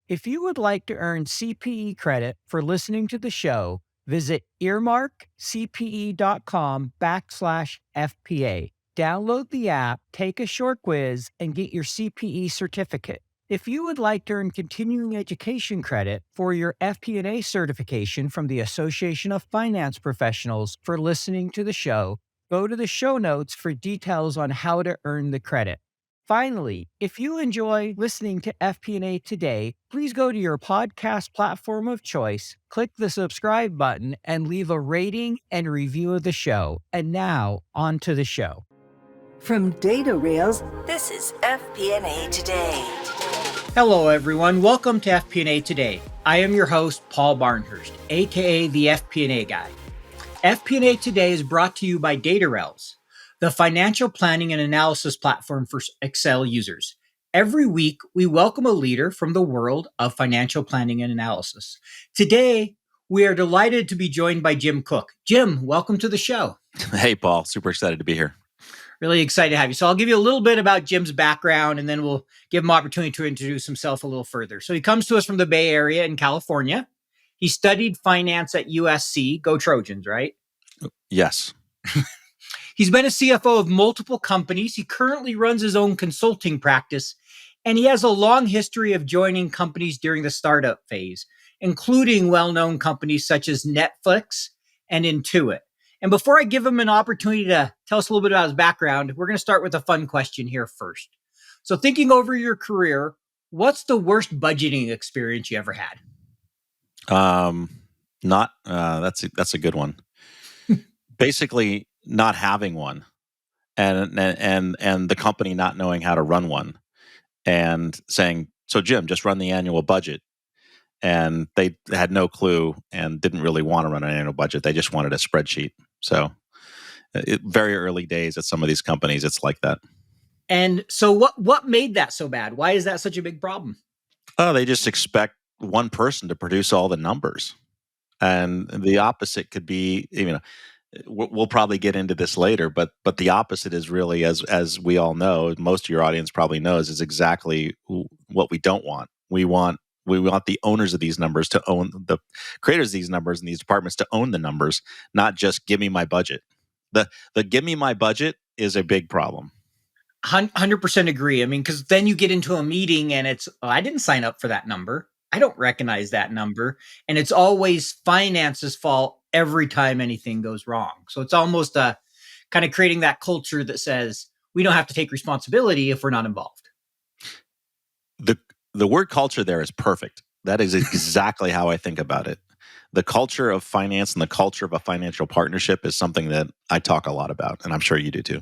If you would like to earn CPE credit for listening to the show, visit earmarkcpe.com/FPA. Download the app, take a short quiz, and get your CPE certificate. If you would like to earn continuing education credit for your FP&A certification from the Association of Finance Professionals for listening to the show, go to the show notes for details on how to earn the credit. Finally, if you enjoy listening to FP&A today, please go to your podcast platform of choice, click the subscribe button, and leave a rating and review of the show. And now, on to the show. From Data Rails, this is FP&A Today. Hello, everyone. Welcome to FP&A Today. I am your host, Paul Barnhurst, aka the FP&A Guy. FP&A Today is brought to you by Data Rails, the financial planning and analysis platform for Excel users. Every week, we welcome a leader from the world of financial planning and analysis. Today, we are delighted to be joined by Jim Cook. Jim, welcome to the show. Hey, Paul. Super excited to be here. Really excited to have you. So I'll give you a little bit about Jim's background, and then we'll give him opportunity to introduce himself a little further. So he comes to us from the Bay Area in California. He studied finance at USC. Go Trojans, right? Yes. He's been a CFO of multiple companies. He currently runs his own consulting practice, and he has a long history of joining companies during the startup phase, including well-known companies such as Netflix and Intuit. And before I give him an opportunity to tell us a little bit about his background, we're going to start with a fun question here first. So thinking over your career, what's the worst budgeting experience you ever had? That's a good one. Basically, not having one, and the company not knowing how to run one, and saying, "So Jim, just run the annual budget," and they had no clue and didn't really want to run an annual budget. They just wanted a spreadsheet. So, very early days at some of these companies, it's like that. And so, what made that so bad? Why is that such a big problem? Oh, they just expect one person to produce all the numbers, and the opposite could be, we'll probably get into this later, but the opposite is really, as we all know, most of your audience probably knows, is exactly what we don't want. We want the owners of these numbers to own, the creators of these numbers and these departments to own the numbers, not just give me my budget. The give me my budget is a big problem. 100% agree. I mean, because then you get into a meeting and it's, I didn't sign up for that number. I don't recognize that number. And it's always finance's fault every time anything goes wrong. So it's almost a kind of creating that culture that says we don't have to take responsibility if we're not involved. The word culture there is perfect. That is exactly how I think about it. The culture of finance and the culture of a financial partnership is something that I talk a lot about, and I'm sure you do too.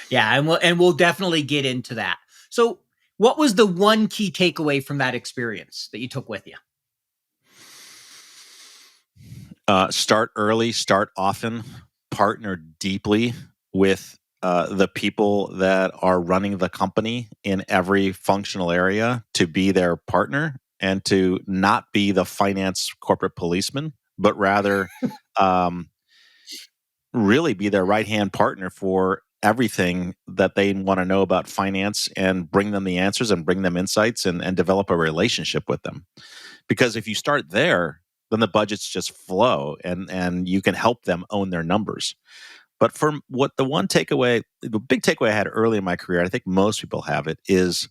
Yeah, and we'll definitely get into that. So what was the one key takeaway from that experience that you took with you? Start early, start often, partner deeply with the people that are running the company in every functional area, to be their partner and to not be the finance corporate policeman, but rather really be their right-hand partner for everything that they want to know about finance, and bring them the answers and bring them insights, and develop a relationship with them. Because if you start there, then the budgets just flow, and you can help them own their numbers. But for what the big takeaway I had early in my career, I think most people have it, is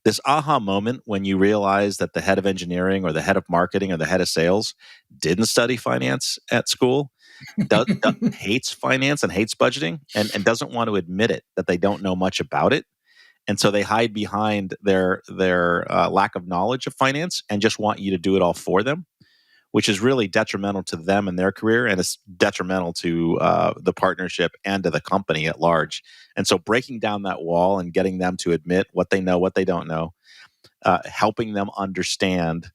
this aha moment when you realize that the head of engineering or the head of marketing or the head of sales didn't study finance at school, hates finance and hates budgeting, and doesn't want to admit it, that they don't know much about it. And so they hide behind their lack of knowledge of finance and just want you to do it all for them, which is really detrimental to them and their career, and it's detrimental to the partnership and to the company at large. And so breaking down that wall and getting them to admit what they know, what they don't know, helping them understand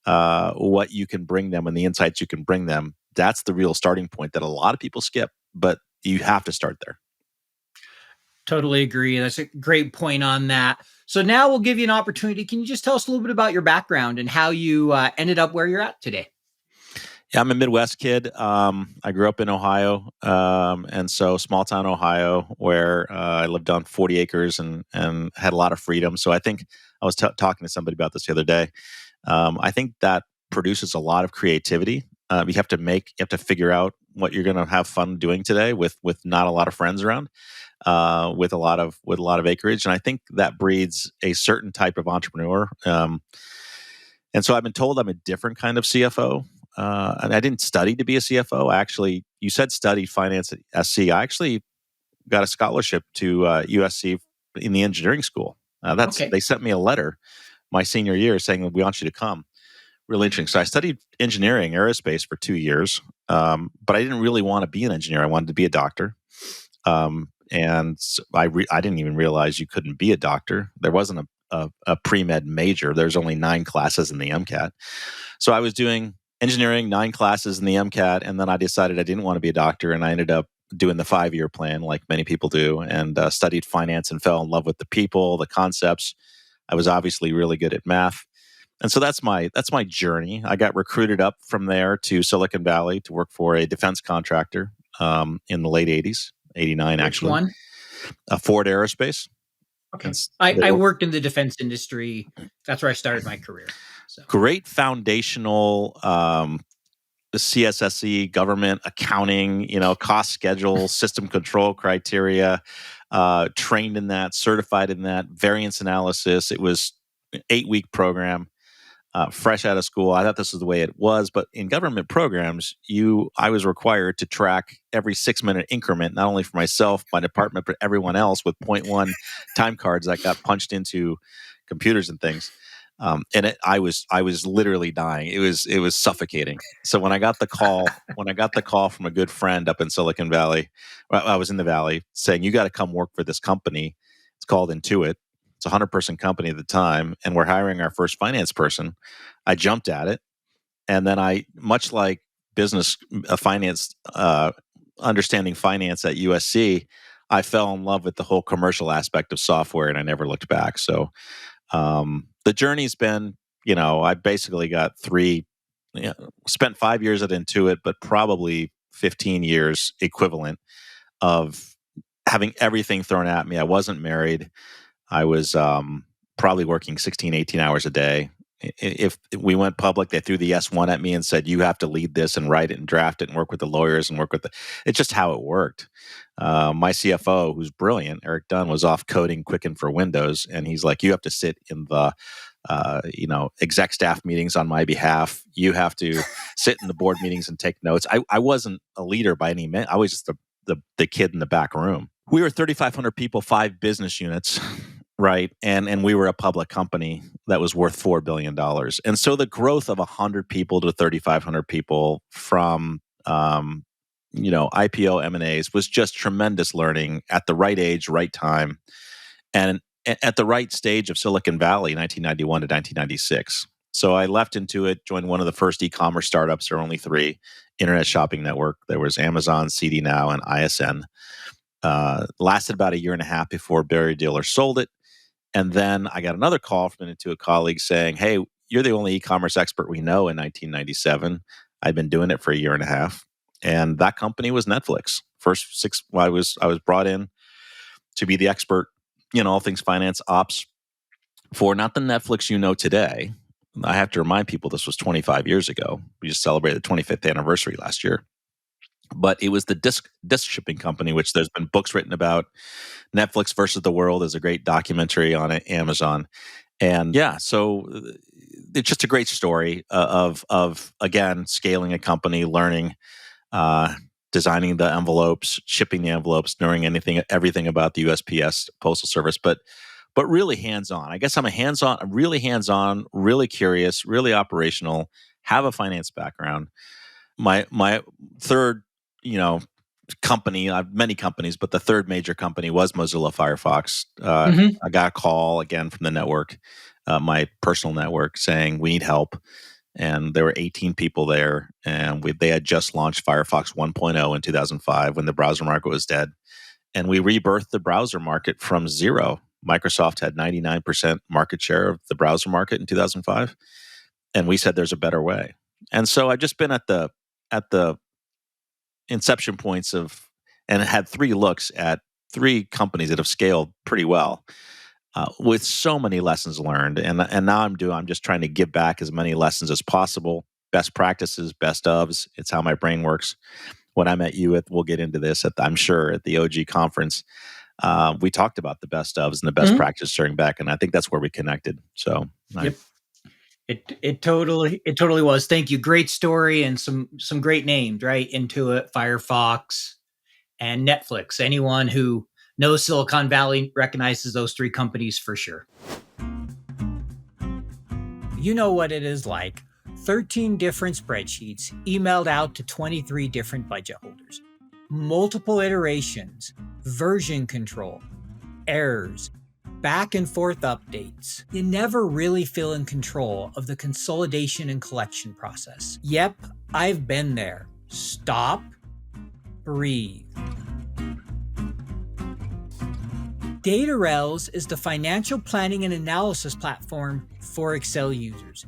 what you can bring them and the insights you can bring them, that's the real starting point that a lot of people skip, but you have to start there. Totally agree. That's a great point on that. So now we'll give you an opportunity. Can you just tell us a little bit about your background and how you ended up where you're at today? Yeah, I'm a Midwest kid. I grew up in Ohio, and so small town Ohio, where I lived on 40 acres and had a lot of freedom. So I think I was talking to somebody about this the other day. I think that produces a lot of creativity. You have to figure out what you're going to have fun doing today with not a lot of friends around, with a lot of acreage, and I think that breeds a certain type of entrepreneur. And so I've been told I'm a different kind of CFO. And I didn't study to be a CFO. You said studied finance at SC. I actually got a scholarship to USC in the engineering school. Okay. They sent me a letter my senior year saying we want you to come. Really interesting. So I studied engineering, aerospace for 2 years, but I didn't really want to be an engineer. I wanted to be a doctor. And so I didn't even realize you couldn't be a doctor. There wasn't a pre-med major. There's only 9 classes in the MCAT. So I was doing engineering, 9 classes in the MCAT, and then I decided I didn't want to be a doctor, and I ended up doing the 5-year plan like many people do, and studied finance and fell in love with the people, the concepts. I was obviously really good at math. And so that's my journey. I got recruited up from there to Silicon Valley to work for a defense contractor in the late 80s, 89 Which actually. one? Ford Aerospace. Okay. They I were worked in the defense industry. That's where I started my career. So great foundational CSSE, government accounting, cost schedule, system control criteria, trained in that, certified in that, variance analysis. It was an 8-week program. Fresh out of school. I thought this was the way it was, but in government programs, I was required to track every 6-minute increment, not only for myself, my department, but everyone else with point 0.1 time cards that got punched into computers and things. And I was literally dying. It was suffocating. So when I got the call from a good friend up in Silicon Valley, I was in the Valley, saying you got to come work for this company. It's called Intuit. It's a 100-person company at the time, and we're hiring our first finance person. I jumped at it, and then much like finance, understanding finance at USC, I fell in love with the whole commercial aspect of software, and I never looked back. So the journey's been, I basically got spent 5 years at Intuit, but probably 15 years equivalent of having everything thrown at me. I wasn't married. I was probably working 16, 18 hours a day. If we went public, they threw the S1 at me and said, you have to lead this and write it and draft it and work with the lawyers and it's just how it worked. My CFO, who's brilliant, Eric Dunn, was off coding Quicken for Windows. And he's like, you have to sit in the, exec staff meetings on my behalf. You have to sit in the board meetings and take notes. I wasn't a leader by any means. I was just the kid in the back room. We were 3,500 people, 5 business units. Right. And we were a public company that was worth $4 billion. And so the growth of 100 people to 3,500 people from, IPO M&As was just tremendous learning at the right age, right time, and at the right stage of Silicon Valley, 1991 to 1996. So I left Intuit, joined one of the first e-commerce startups. There were only 3, Internet Shopping Network. There was Amazon, CD Now, and ISN. Lasted about 1.5 years before Barry Diller sold it. And then I got another call from an Intuit colleague saying, hey, you're the only e-commerce expert we know in 1997. I'd been doing it for 1.5 years. And that company was Netflix. First 6, I was brought in to be the expert in all things finance ops for not the Netflix you know today. I have to remind people this was 25 years ago. We just celebrated the 25th anniversary last year. But it was the disc shipping company, which there's been books written about. Netflix versus the World is a great documentary on Amazon. And yeah, so it's just a great story of again, scaling a company, learning, designing the envelopes, shipping the envelopes, knowing everything about the USPS Postal Service, but really hands-on. I guess I'm really hands-on, really curious, really operational, have a finance background. My third, company, I have many companies, but the third major company was Mozilla Firefox. I got a call again from the network, my personal network, saying we need help. And there were 18 people there, and they had just launched Firefox 1.0 in 2005 when the browser market was dead. And we rebirthed the browser market from zero. Microsoft had 99% market share of the browser market in 2005. And we said there's a better way. And so I've just been at the inception points and had 3 looks at 3 companies that have scaled pretty well. with so many lessons learned. And now I'm just trying to give back as many lessons as possible. Best practices, best ofs. It's how my brain works. When I met you, we'll get into this I'm sure at the OG conference. We talked about the best ofs and the best practice sharing back, and I think that's where we connected. So, Yep. It totally was. Thank you. Great story and some great names, right? Intuit, Firefox, and Netflix. Anyone who knows Silicon Valley recognizes those three companies for sure. You know what it is like. 13 different spreadsheets emailed out to 23 different budget holders. Multiple iterations, version control, errors, back and forth updates. You never really feel in control of the consolidation and collection process. Yep, I've been there. Stop, breathe. DataRails is the financial planning and analysis platform for Excel users.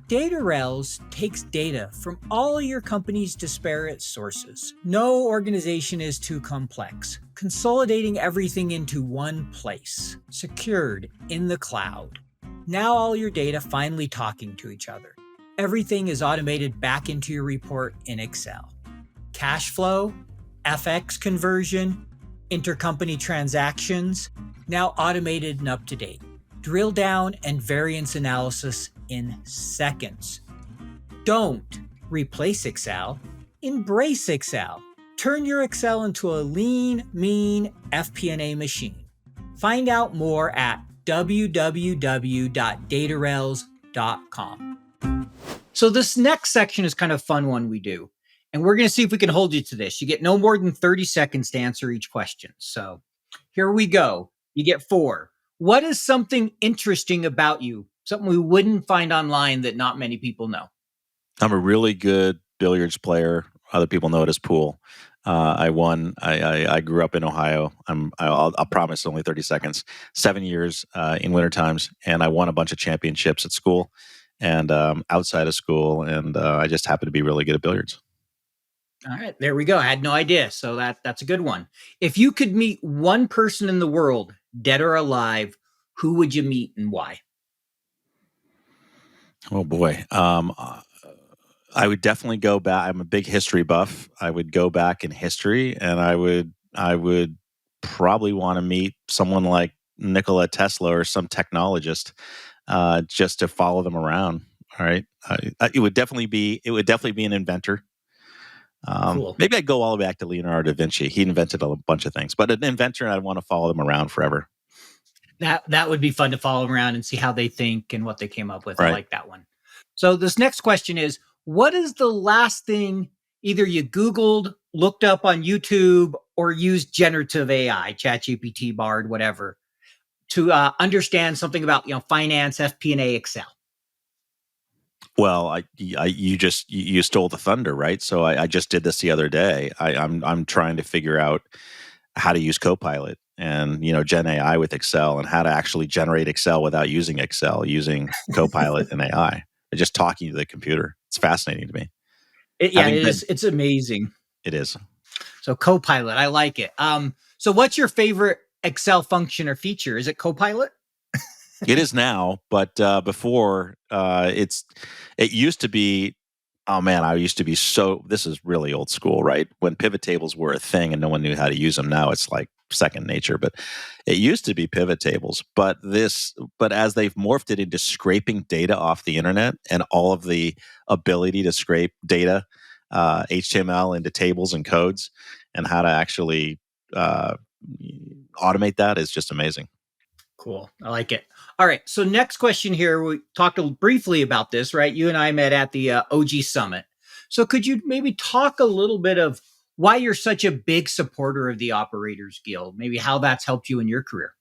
DataRails takes data from all your company's disparate sources. No organization is too complex, consolidating everything into one place, secured in the cloud. Now all your data finally talking to each other. Everything is automated back into your report in Excel. Cash flow, FX conversion, intercompany transactions, now automated and up to date. Drill down and variance analysis in seconds. Don't replace Excel, embrace Excel. Turn your Excel into a lean, mean FP&A machine. Find out more at www.datarails.com. So this next section is kind of a fun one we do. And we're going to see if we can hold you to this. You get no more than 30 seconds to answer each question. So here we go. You get 4. What is something interesting about you? Something we wouldn't find online that not many people know. I'm a really good billiards player. Other people know it as pool. I won. I grew up in Ohio. I'll promise only 30 seconds. 7 years in winter times, and I won a bunch of championships at school and outside of school. And I just happen to be really good at billiards. All right, there we go. I had no idea. So that's a good one. If you could meet one person in the world, dead or alive, who would you meet and why? Oh boy. I would definitely go back. I'm a big history buff. I would go back in history, and I would probably want to meet someone like Nikola Tesla or some technologist, just to follow them around. All right, it would definitely be an inventor. Cool. Maybe I'd go all the way back to Leonardo da Vinci. He invented a bunch of things, but an inventor, I'd want to follow them around forever. That would be fun to follow them around and see how they think and what they came up with. Right. I like that one. So this next question is, what is the last thing either you Googled, looked up on YouTube, or used generative AI, ChatGPT, Bard, whatever, to understand something about finance, FP&A, Excel? Well, you stole the thunder, right? So I just did this the other day. I'm trying to figure out how to use Copilot and Gen AI with Excel, and how to actually generate Excel without using Excel, using Copilot and AI. Just talking to the computer. It's fascinating to me. It is. It's amazing. It is. So Copilot, I like it. So what's your favorite Excel function or feature? Is it Copilot? It is now, but before it used to be. Oh man, I used to be so. This is really old school, right? When pivot tables were a thing and no one knew how to use them. Now it's like second nature. But it used to be pivot tables. But as they've morphed it into scraping data off the internet and all of the ability to scrape data, HTML into tables and codes, and how to actually automate that is just amazing. Cool. I like it. All right. So next question here, we talked briefly about this, right? You and I met at the OG Summit. So could you maybe talk a little bit of why you're such a big supporter of the Operators Guild, maybe how that's helped you in your career?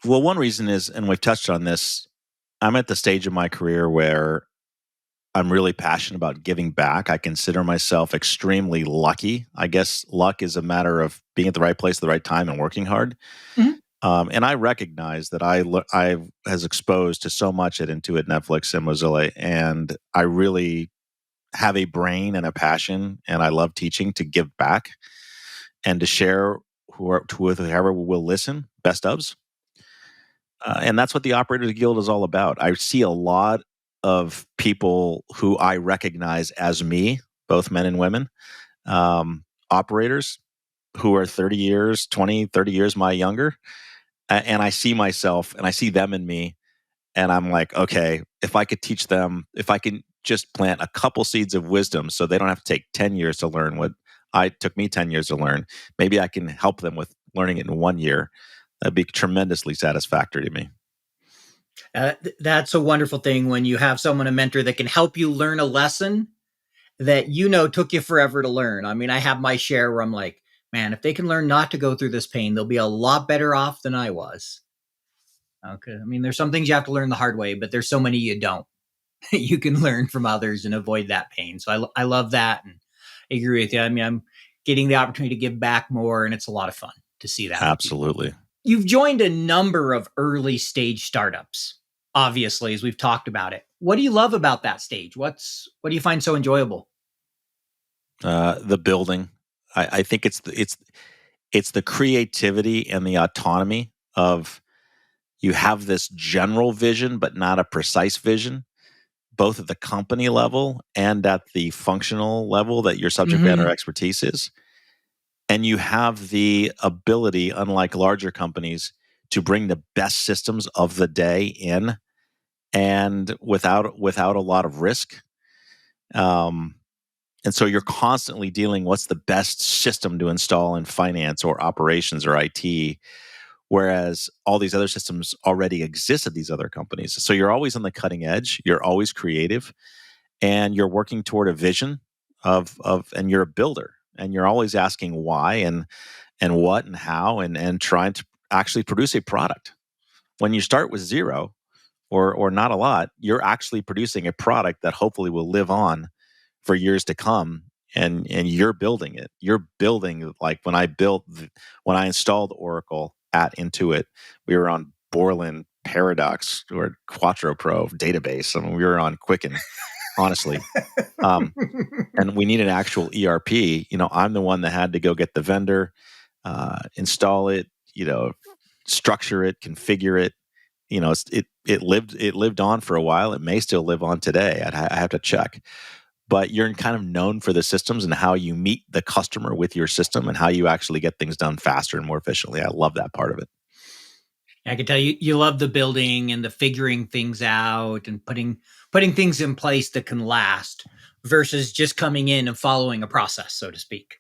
Well, one reason is, and we've touched on this, I'm at the stage of my career where I'm really passionate about giving back. I consider myself extremely lucky. I guess luck is a matter of being at the right place at the right time and working hard. Mhm. And I recognize that I was exposed to so much at Intuit, Netflix, and Mozilla, and I really have a brain and a passion, and I love teaching, to give back and to share with whoever will listen, best ofs. And that's what the Operators Guild is all about. I see a lot of people who I recognize as me, both men and women, operators who are 30 years, 20, 30 years my younger. And I see myself and I see them in me. And I'm like, okay, if I could teach them, if I can just plant a couple seeds of wisdom so they don't have to take 10 years to learn what I took me 10 years to learn, maybe I can help them with learning it in 1 year. That'd be tremendously satisfactory to me. That's a wonderful thing when you have someone, a mentor, that can help you learn a lesson that took you forever to learn. I mean, I have my share where I'm like, man, if they can learn not to go through this pain, they'll be a lot better off than I was. Okay. I mean, there's some things you have to learn the hard way, but there's so many you don't. You can learn from others and avoid that pain. So I love that. And I agree with you. I mean, I'm getting the opportunity to give back more, and it's a lot of fun to see that. Absolutely. You've joined a number of early stage startups, obviously, as we've talked about it. What do you love about that stage? What do you find so enjoyable? The building. I think it's the creativity and the autonomy of you have this general vision, but not a precise vision, both at the company level and at the functional level that your subject matter expertise is. And you have the ability, unlike larger companies, to bring the best systems of the day in, and without a lot of risk. And so you're constantly dealing what's the best system to install in finance or operations or IT, whereas all these other systems already exist at these other companies. So you're always on the cutting edge, you're always creative, and you're working toward a vision of and you're a builder, and you're always asking why and what and how, and trying to actually produce a product. When you start with zero or not a lot, you're actually producing a product that hopefully will live on for years to come, and you're building it. You're building, like when I installed Oracle at Intuit, we were on Borland Paradox or Quattro Pro database. I mean, we were on Quicken, honestly. And we need an actual ERP. I'm the one that had to go get the vendor, install it, structure it, configure it. It lived on for a while. It may still live on today. I have to check. But you're kind of known for the systems and how you meet the customer with your system and how you actually get things done faster and more efficiently. I love that part of it. I can tell you love the building and the figuring things out and putting things in place that can last versus just coming in and following a process, so to speak.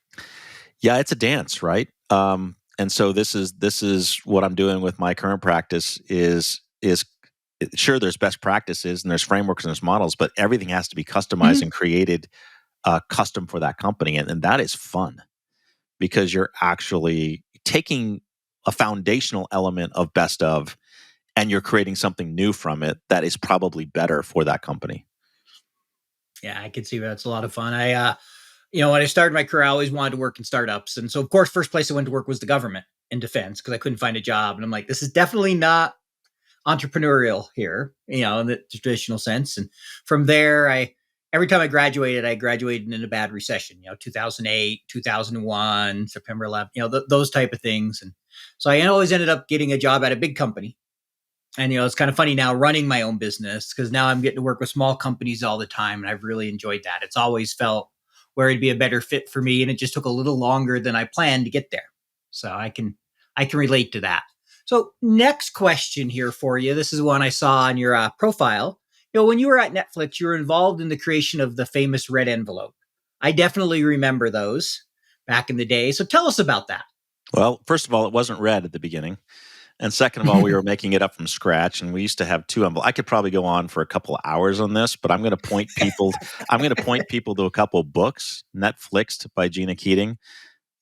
Yeah, it's a dance, right? And so this is what I'm doing with my current practice is sure, there's best practices and there's frameworks and there's models, but everything has to be customized and created custom for that company. And that is fun because you're actually taking a foundational element of best of, and you're creating something new from it that is probably better for that company. Yeah, I can see that's a lot of fun. When I started my career, I always wanted to work in startups. And so, of course, first place I went to work was the government in defense because I couldn't find a job. And I'm like, this is definitely not entrepreneurial here, in the traditional sense. And from there, every time I graduated in a bad recession, 2008, 2001, September 11th, those type of things. And so I always ended up getting a job at a big company. And, it's kind of funny now running my own business because now I'm getting to work with small companies all the time. And I've really enjoyed that. It's always felt where it'd be a better fit for me. And it just took a little longer than I planned to get there. So I can relate to that. So next question here for you. This is one I saw on your profile. When you were at Netflix, you were involved in the creation of the famous red envelope. I definitely remember those back in the day. So tell us about that. Well, first of all, it wasn't red at the beginning. And second of all, we were making it up from scratch, and we used to have two envelopes. I could probably go on for a couple of hours on this, but I'm going to point people. I'm going to point people to a couple of books. Netflixed by Gina Keating,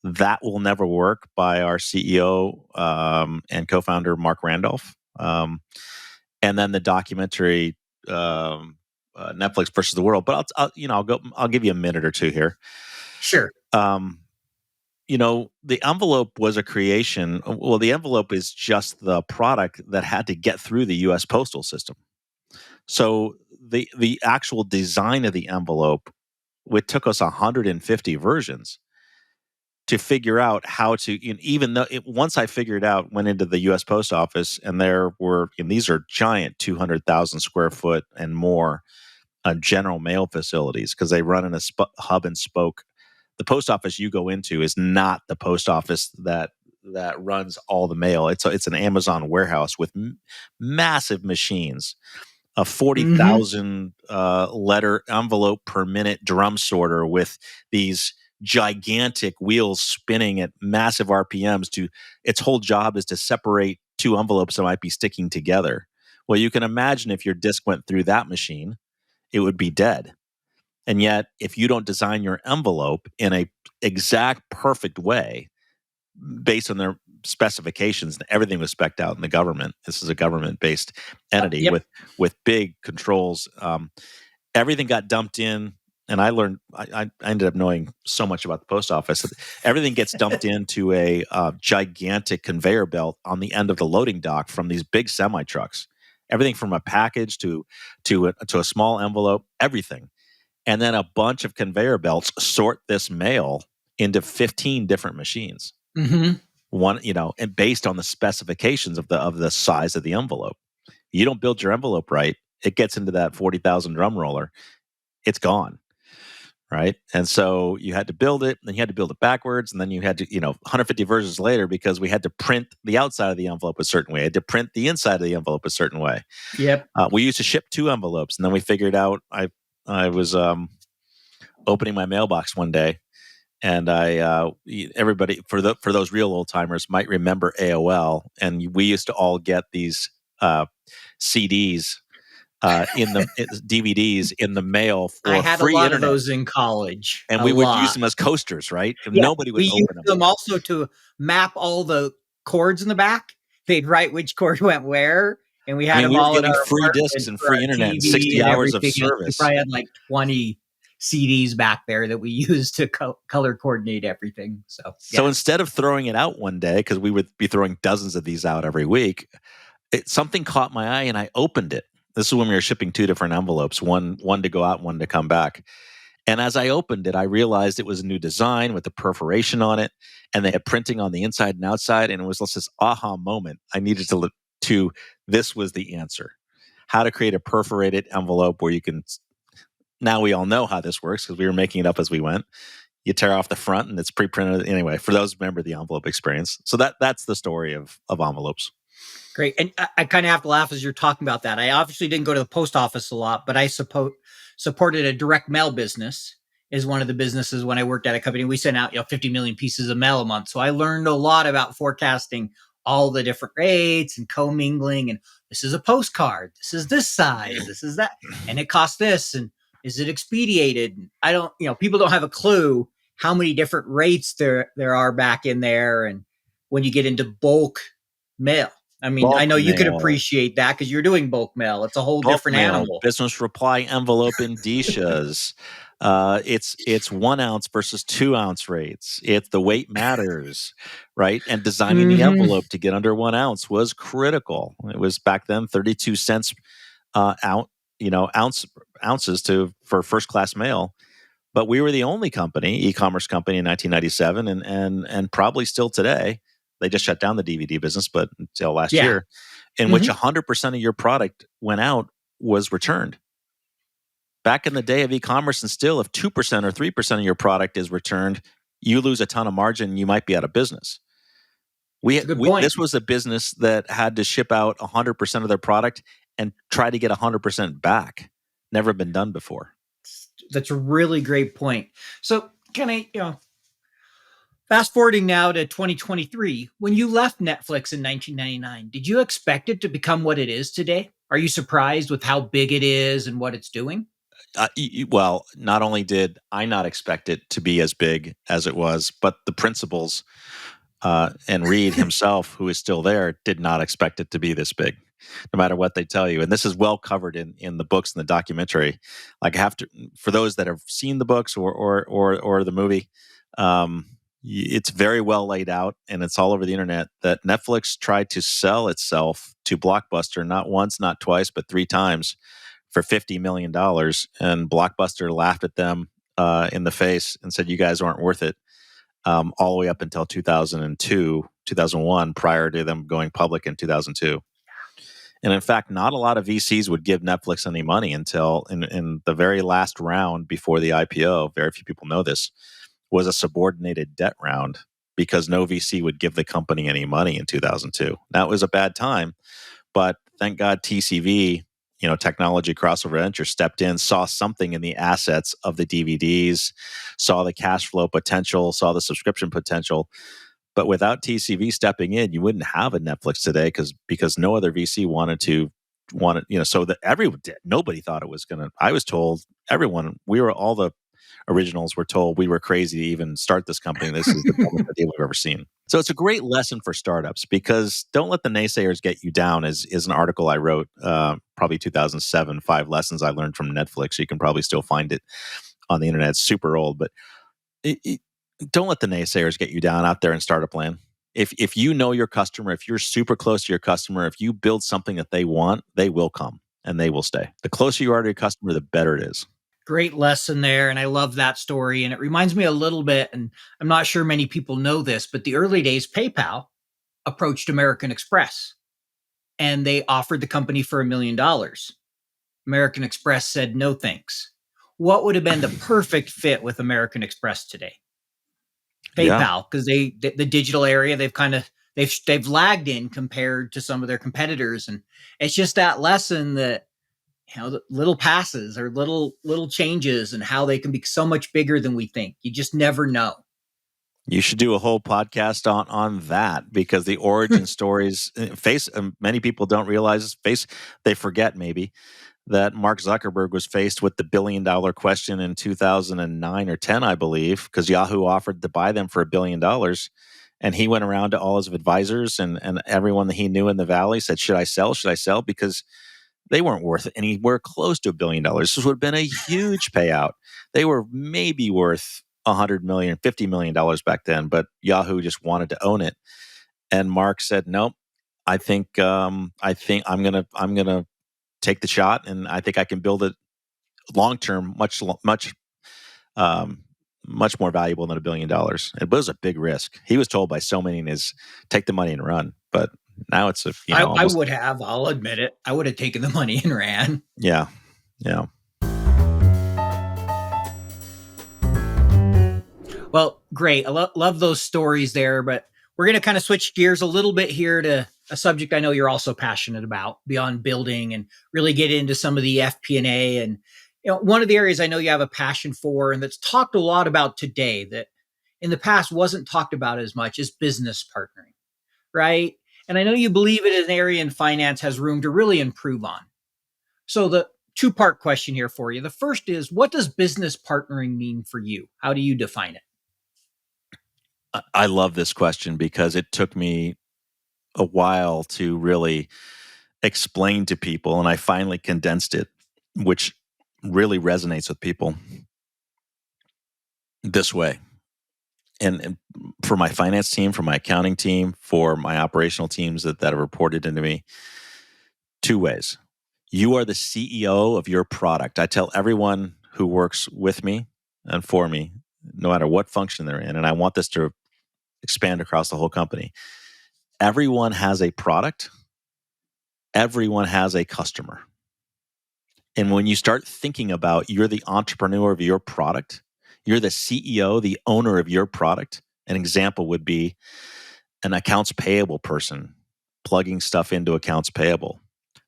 That Will Never Work by our CEO and co-founder Marc Randolph, and then the documentary Netflix versus the World. But I'll give you a minute or two here. Sure. The envelope was a creation. Well, the envelope is just the product that had to get through the U.S. postal system. So the actual design of the envelope, it took us 150 versions to figure out how to, even though once I figured out, went into the U.S. Post Office, and there were, and these are giant 200,000 square foot and more general mail facilities, because they run in a hub and spoke. The post office you go into is not the post office that runs all the mail. It's an Amazon warehouse with massive machines, a 40,000 letter envelope per minute drum sorter with these gigantic wheels spinning at massive RPMs. Its whole job is to separate two envelopes that might be sticking together. Well, you can imagine if your disk went through that machine, it would be dead. And yet, if you don't design your envelope in a exact perfect way, based on their specifications, and everything was spec'd out in the government. This is a government-based entity with big controls. Everything got dumped in, and I learned. I ended up knowing so much about the post office. Everything gets dumped into a gigantic conveyor belt on the end of the loading dock from these big semi trucks. Everything from a package to a small envelope, everything. And then a bunch of conveyor belts sort this mail into 15 different machines. One, and based on the specifications of the size of the envelope. You don't build your envelope right, it gets into that 40,000 drum roller, it's gone. Right. And so you had to build it, then you had to build it backwards, and then you had to, 150 versions later, because we had to print the outside of the envelope a certain way, I had to print the inside of the envelope a certain way. Yep. We used to ship 2 envelopes, and then we figured out, I was opening my mailbox one day, and everybody, for those real old timers, might remember AOL, and we used to all get these CDs in the DVDs in the mail for I had free a lot internet. of those in college, and we would use them as coasters, right? And nobody would we open used them. them also to map all the cords in the back. They'd write which cord went where, and we had them we were all in getting our free discs and free internet and 60 hours of service. We probably had like 20 CDs back there that we used to color coordinate everything. So instead of throwing it out one day, because we would be throwing dozens of these out every week, something caught my eye and I opened it. This is when we were shipping 2 different envelopes, one to go out, one to come back. And as I opened it, I realized it was a new design with the perforation on it, and they had printing on the inside and outside. And it was this aha moment. I needed to look to, this was the answer. How to create a perforated envelope where you can, now we all know how this works because we were making it up as we went. You tear off the front and it's pre-printed. Anyway, for those who remember the envelope experience. So that's the story of envelopes. Great. And I kind of have to laugh as you're talking about that. I obviously didn't go to the post office a lot, but I supported a direct mail business as one of the businesses when I worked at a company. We sent out 50 million pieces of mail a month. So I learned a lot about forecasting all the different rates and commingling. And this is a postcard. This is this size. This is that. And it costs this. And is it expedited? I don't, people don't have a clue how many different rates there are back in there. And when you get into bulk mail, I mean, I know you can appreciate that because you're doing bulk mail. It's a whole different animal. Business reply envelope indicias. It's 1 ounce versus 2 ounce rates. The weight matters, right? And designing the envelope to get under 1 ounce was critical. It was back then 32 cents ounces for first class mail. But we were the only e-commerce company in 1997, and probably still today. They just shut down the DVD business, but until last year, in which 100% of your product went out was returned. Back in the day of e-commerce, and still, if 2% or 3% of your product is returned, you lose a ton of margin. You might be out of business. This was a business that had to ship out 100% of their product and try to get 100% back. Never been done before. That's a really great point. So can I, fast forwarding now to 2023, when you left Netflix in 1999, did you expect it to become what it is today? Are you surprised with how big it is and what it's doing? Well, not only did I not expect it to be as big as it was, but the principals and Reed himself, who is still there, did not expect it to be this big, no matter what they tell you. And this is well covered in the books and the documentary. Like, for those that have seen the books or the movie, it's very well laid out, and it's all over the internet, that Netflix tried to sell itself to Blockbuster not once, not twice, but 3 times for $50 million. And Blockbuster laughed at them in the face and said, "You guys aren't worth it." all the way up until 2002, 2001, prior to them going public in 2002. And in fact, not a lot of VCs would give Netflix any money until in the very last round before the IPO. Very few people know this, was a subordinated debt round because no VC would give the company any money in 2002. Now, it was a bad time, but thank God TCV, Technology Crossover Venture, stepped in, saw something in the assets of the DVDs, saw the cash flow potential, saw the subscription potential. But without TCV stepping in, you wouldn't have a Netflix today because no other VC wanted, so that everyone did. Nobody thought it was going to. I was told all the originals were told we were crazy to even start this company. This is the dumbest idea we've ever seen. So it's a great lesson for startups because don't let the naysayers get you down is an article I wrote probably 2007, 5 lessons I learned from Netflix. You can probably still find it on the internet. It's super old, but don't let the naysayers get you down out there in startup land. If you know your customer, if you're super close to your customer, if you build something that they want, they will come and they will stay. The closer you are to your customer, the better it is. Great lesson there. And I love that story. And it reminds me a little bit, and I'm not sure many people know this, but the early days, PayPal approached American Express and they offered the company for $1 million. American Express said, no, thanks. What would have been the perfect fit with American Express today? PayPal, because the digital area, they've lagged in compared to some of their competitors. And it's just that lesson that, the little passes or little changes and how they can be so much bigger than we think. You just never know. You should do a whole podcast on that because the origin stories many people don't realize they forget maybe that Mark Zuckerberg was faced with the $1 billion question in 2009 or 10, I believe, because Yahoo offered to buy them for $1 billion. And he went around to all his advisors and everyone that he knew in the Valley said, should I sell? Should I sell? Because they weren't worth anywhere close to $1 billion. This would have been a huge payout. They were maybe worth $100 million, $50 million back then, but Yahoo just wanted to own it. And Mark said, "Nope, I think I'm gonna take the shot, and I think I can build it long term, much more valuable than $1 billion." It was a big risk. He was told by so many is take the money and run, but now it's I would have. I'll admit it. I would have taken the money and ran. Yeah. Well, great. I love those stories there, but we're going to kind of switch gears a little bit here to a subject I know you're also passionate about beyond building and really get into some of the FP&A. And one of the areas I know you have a passion for and that's talked a lot about today that in the past wasn't talked about as much is business partnering, right? And I know you believe it is an area in finance has room to really improve on. So the two-part question here for you. The first is, what does business partnering mean for you? How do you define it? I love this question because it took me a while to really explain to people, and I finally condensed it, which really resonates with people this way. And for my finance team, for my accounting team, for my operational teams that have reported into me, 2 ways. You are the CEO of your product. I tell everyone who works with me and for me, no matter what function they're in, and I want this to expand across the whole company. Everyone has a product. Everyone has a customer. And when you start thinking about you're the entrepreneur of your product, you're the CEO, the owner of your product. An example would be an accounts payable person plugging stuff into accounts payable.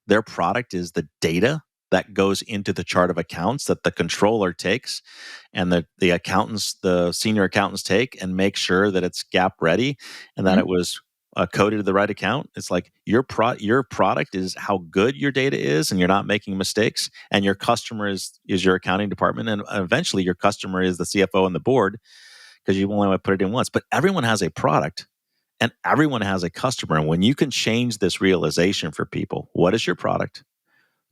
Their product is the data that goes into the chart of accounts that the controller takes and the accountants, the senior accountants take and make sure that it's GAAP ready and that it was coded to the right account. It's like your product is how good your data is and you're not making mistakes, and your customer is your accounting department, and eventually your customer is the CFO and the board because you only want to put it in once. But everyone has a product and everyone has a customer. And when you can change this realization for people, what is your product?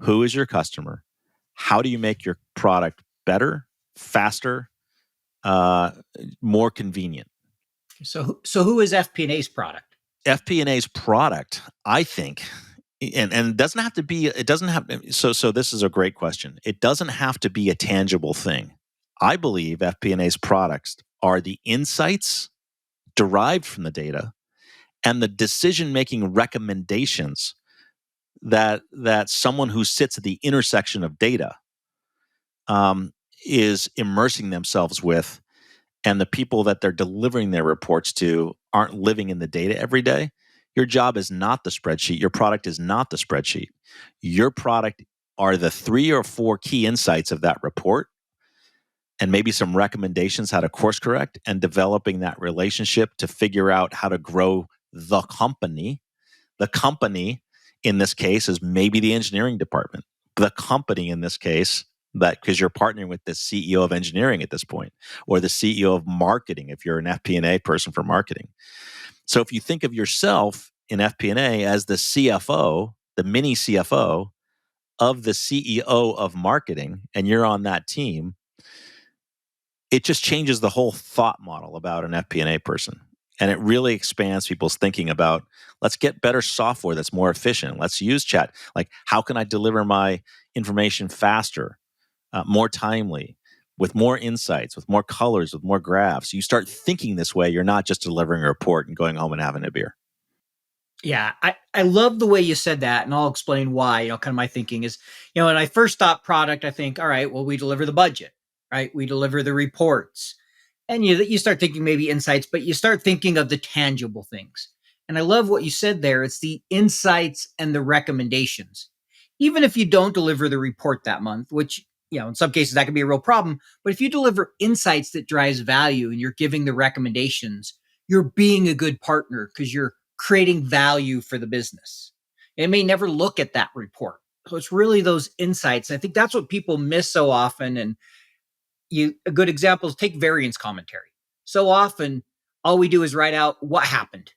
Who is your customer? How do you make your product better, faster, more convenient? So who is FP&A's product? FP&A's product, I think, and it doesn't have to be. It doesn't have. So this is a great question. It doesn't have to be a tangible thing. I believe FP&A's are the insights derived from the data and the decision-making recommendations that someone who sits at the intersection of data is immersing themselves with, and the people that they're delivering their reports to aren't living in the data every day. Your job is not the spreadsheet. Your product is not the spreadsheet. Your product are the 3 or 4 key insights of that report, and maybe some recommendations how to course correct, and developing that relationship to figure out how to grow the company. The company in this case is maybe the engineering department. The company in this case, that because you're partnering with the CEO of engineering at this point, or the CEO of marketing if you're an FP&A person for marketing. So if you think of yourself in FP&A as the CFO, the mini CFO of the CEO of marketing, and you're on that team, it just changes the whole thought model about an FP&A person. And it really expands people's thinking about, let's get better software that's more efficient. Let's use chat. Like, how can I deliver my information faster, more timely, with more insights, with more colors, with more graphs? You start thinking this way. You're not just delivering a report and going home and having a beer. Yeah, I love the way you said that, and I'll explain why. Kind of my thinking is, when I first thought product, I think, all right, well, we deliver the budget, right? We deliver the reports, and you start thinking maybe insights, but you start thinking of the tangible things. And I love what you said there. It's the insights and the recommendations. Even if you don't deliver the report that month, which in some cases that can be a real problem, but if you deliver insights that drives value and you're giving the recommendations, you're being a good partner because you're creating value for the business. It may never look at that report. So it's really those insights. And I think that's what people miss so often. And a good example is take variance commentary. So often, all we do is write out what happened.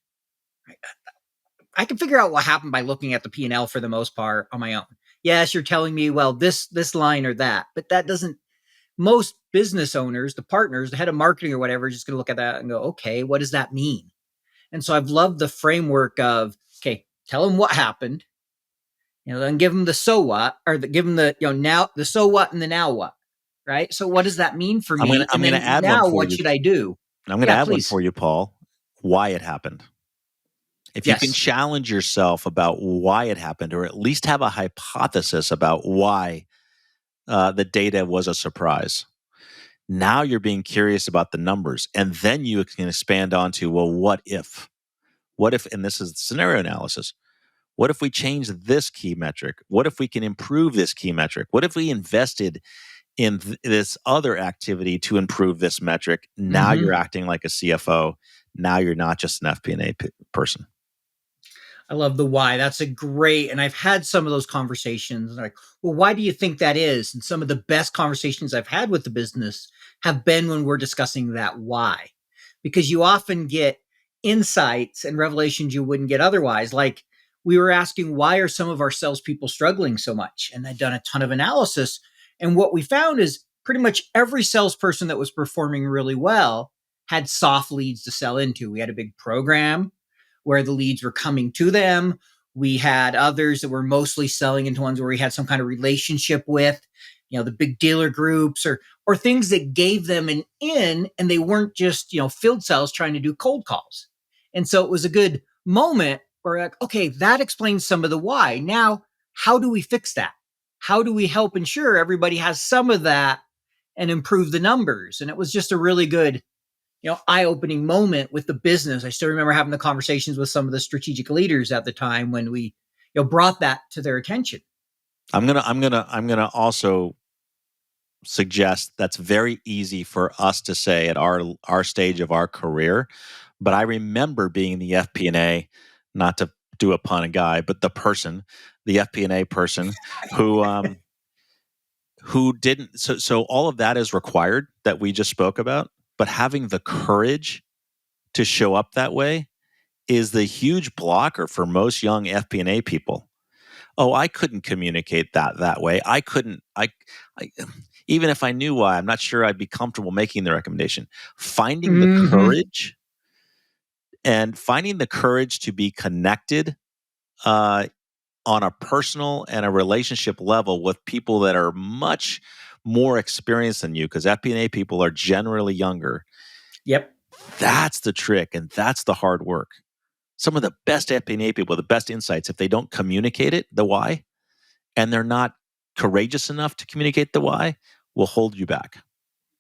I can figure out what happened by looking at the P&L for the most part on my own. Yes, you're telling me, well, this line or that, but that doesn't. Most business owners, the partners, the head of marketing or whatever, is just going to look at that and go, okay, what does that mean? And so I've loved the framework of, okay, tell them what happened, then give them the so what, or give them the, now the so what and the now what, right? So what does that mean for me? I'm going to add one now for what you. should I do? I'm going to add one for you, Paul. Why it happened. If you can challenge yourself about why it happened, or at least have a hypothesis about why the data was a surprise, now you're being curious about the numbers. And then you can expand onto, well, what if? What if, and this is scenario analysis, what if we change this key metric? What if we can improve this key metric? What if we invested in this other activity to improve this metric? Now you're acting like a CFO. Now you're not just an FP&A person. I love the why. That's a great, and I've had some of those conversations like, well, why do you think that is? And some of the best conversations I've had with the business have been when we're discussing that why, because you often get insights and revelations you wouldn't get otherwise. Like we were asking, why are some of our salespeople struggling so much? And I'd done a ton of analysis. And what we found is pretty much every salesperson that was performing really well had soft leads to sell into. We had a big program where the leads were coming to them. We had others that were mostly selling into ones where we had some kind of relationship with, the big dealer groups or things that gave them an in, and they weren't just, field sales trying to do cold calls. And so it was a good moment where like, okay, that explains some of the why. Now, how do we fix that? How do we help ensure everybody has some of that and improve the numbers? And it was just a really good eye-opening moment with the business. I still remember having the conversations with some of the strategic leaders at the time when we, brought that to their attention. I'm gonna also suggest that's very easy for us to say at our stage of our career. But I remember being the FP&A, not to do a pun, a guy, but the FP&A person who didn't. So all of that is required that we just spoke about. But having the courage to show up that way is the huge blocker for most young FP&A people. Oh, I couldn't communicate that way. I couldn't. I even if I knew why, I'm not sure I'd be comfortable making the recommendation. Finding the courage to be connected on a personal and a relationship level with people that are much more experienced than you, because FP&A people are generally younger. Yep. That's the trick, and that's the hard work. Some of the best FP&A people, the best insights, if they don't communicate it, the why, and they're not courageous enough to communicate the why, will hold you back.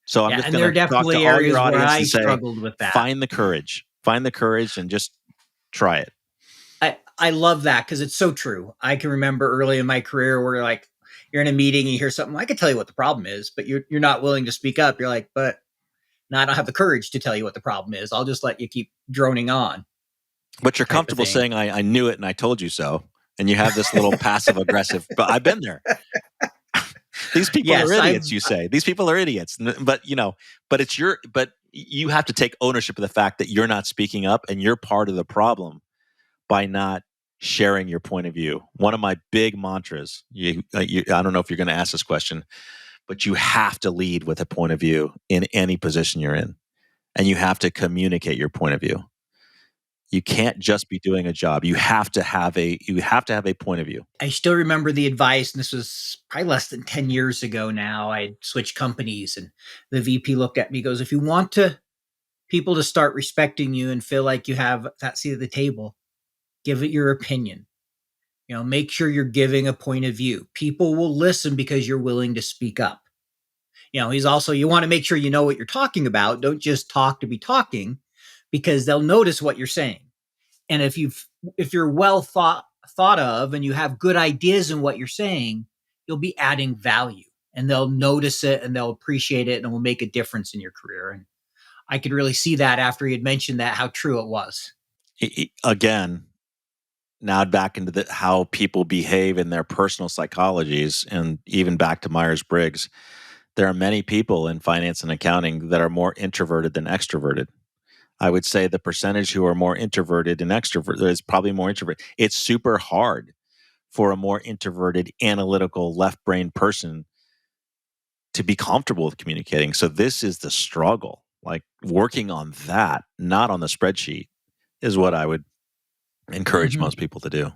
So I'm Yeah, just and going there are to talk to definitely all your areas where audience I and say, struggled with that. find the courage and just try it. I love that because it's so true. I can remember early in my career where like you're in a meeting and you hear something, I can tell you what the problem is, but you're not willing to speak up. You're like, but no, I don't have the courage to tell you what the problem is. I'll just let you keep droning on, But you're type of comfortable thing. saying, I knew it and I told you so. And you have this little passive aggressive, but I've been there. These people are Yes, idiots, you say. These people are idiots. But but you have to take ownership of the fact that you're not speaking up and you're part of the problem by not sharing your point of view. One of my big mantras, I don't know if you're going to ask this question, but you have to lead with a point of view in any position you're in. And you have to communicate your point of view. You can't just be doing a job. You have to have a point of view. I still remember the advice, and this was probably less than 10 years ago now. I switched companies, and the VP looked at me, goes, if you want people to start respecting you and feel like you have that seat at the table, give it your opinion. Make sure you're giving a point of view. People will listen because you're willing to speak up. He's also, you want to make sure you know what you're talking about. Don't just talk to be talking, because they'll notice what you're saying. And if you're well thought of and you have good ideas in what you're saying, you'll be adding value, and they'll notice it and they'll appreciate it, and it will make a difference in your career. And I could really see that after he had mentioned that, how true it was. Again, now back into how people behave in their personal psychologies, and even back to Myers-Briggs, there are many people in finance and accounting that are more introverted than extroverted. I would say the percentage who are more introverted and extroverted is probably more introverted. It's super hard for a more introverted, analytical, left brain person to be comfortable with communicating. So this is the struggle. Like working on that, not on the spreadsheet, is what I would encourage Mhm. most people to do.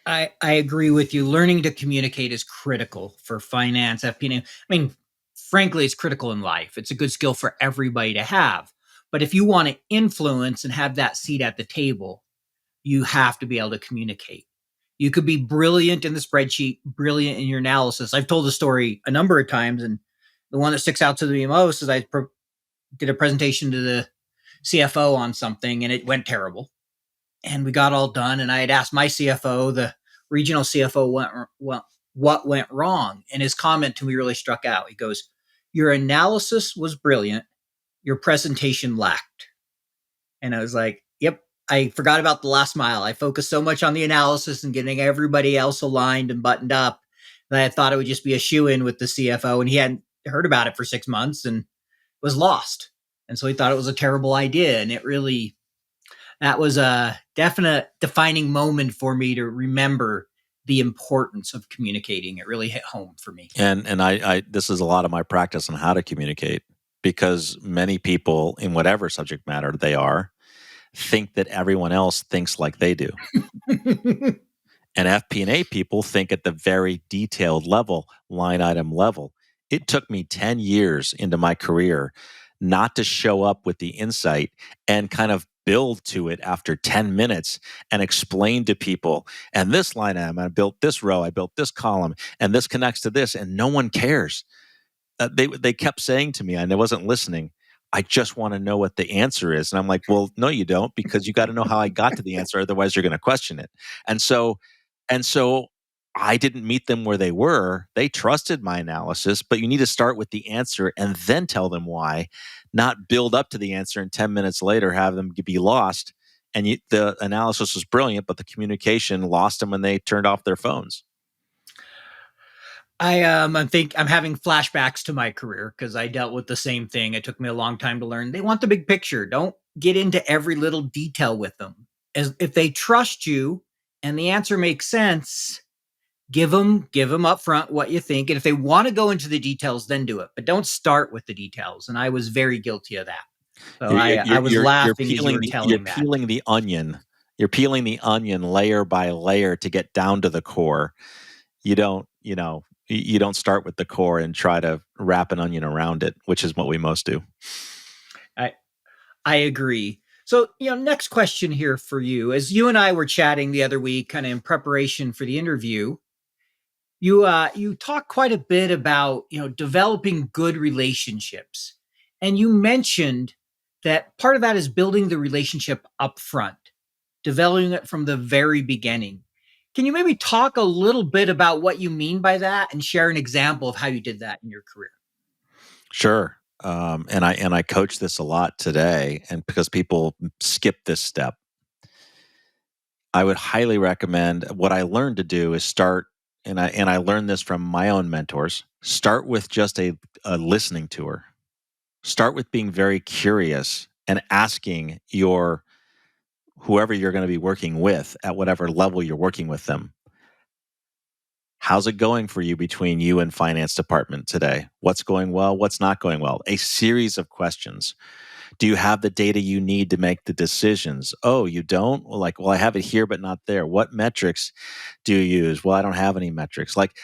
I agree with you. Learning to communicate is critical for finance, FP&A. I mean, frankly, it's critical in life. It's a good skill for everybody to have. But if you want to influence and have that seat at the table, you have to be able to communicate. You could be brilliant in the spreadsheet, brilliant in your analysis. I've told the story a number of times, and the one that sticks out to me most is I did a presentation to the CFO on something, and it went terrible. And we got all done, and I had asked my CFO, the regional CFO, what went wrong, and his comment to me really struck out. He goes, "Your analysis was brilliant. Your presentation lacked." And I was like, yep, I forgot about the last mile. I focused so much on the analysis and getting everybody else aligned and buttoned up that I thought it would just be a shoe in with the CFO. And he hadn't heard about it for 6 months and was lost. And so he thought it was a terrible idea. And that was a definite defining moment for me to remember the importance of communicating. It really hit home for me. And I this is a lot of my practice on how to communicate, because many people in whatever subject matter they are think that everyone else thinks like they do. And FP&A people think at the very detailed level, line item level. It took me 10 years into my career not to show up with the insight and kind of build to it after 10 minutes and explain to people, and this line item, I built this row, I built this column, and this connects to this, and no one cares. They kept saying to me, and I wasn't listening, I just want to know what the answer is. And I'm like, well, no, you don't, because you got to know how I got to the answer. Otherwise, you're going to question it. And so I didn't meet them where they were. They trusted my analysis, but you need to start with the answer and then tell them why, not build up to the answer and 10 minutes later have them be lost. And the analysis was brilliant, but the communication lost them when they turned off their phones. I'm having flashbacks to my career because I dealt with the same thing. It took me a long time to learn. They want the big picture. Don't get into every little detail with them. As if they trust you and the answer makes sense, give them up front what you think. And if they want to go into the details, then do it. But don't start with the details. And I was very guilty of that. So I was You're laughing as you were you're telling that. peeling the onion. You're peeling the onion layer by layer to get down to the core. You don't, you don't start with the core and try to wrap an onion around it, which is what we most do. I agree. So, next question here for you. As you and I were chatting the other week, kind of in preparation for the interview, you talk quite a bit about developing good relationships, and you mentioned that part of that is building the relationship up front, developing it from the very beginning. Can you maybe talk a little bit about what you mean by that and share an example of how you did that in your career? Sure. And I coach this a lot today, and because people skip this step, I would highly recommend. What I learned to do is start, and I learned this from my own mentors. Start with just a listening tour. Start with being very curious and asking your whoever you're going to be working with at whatever level you're working with them. How's it going for you between you and finance department today? What's going well? What's not going well? A series of questions. Do you have the data you need to make the decisions? Oh, you don't? Well, I have it here, but not there. What metrics do you use? Well, I don't have any metrics. Like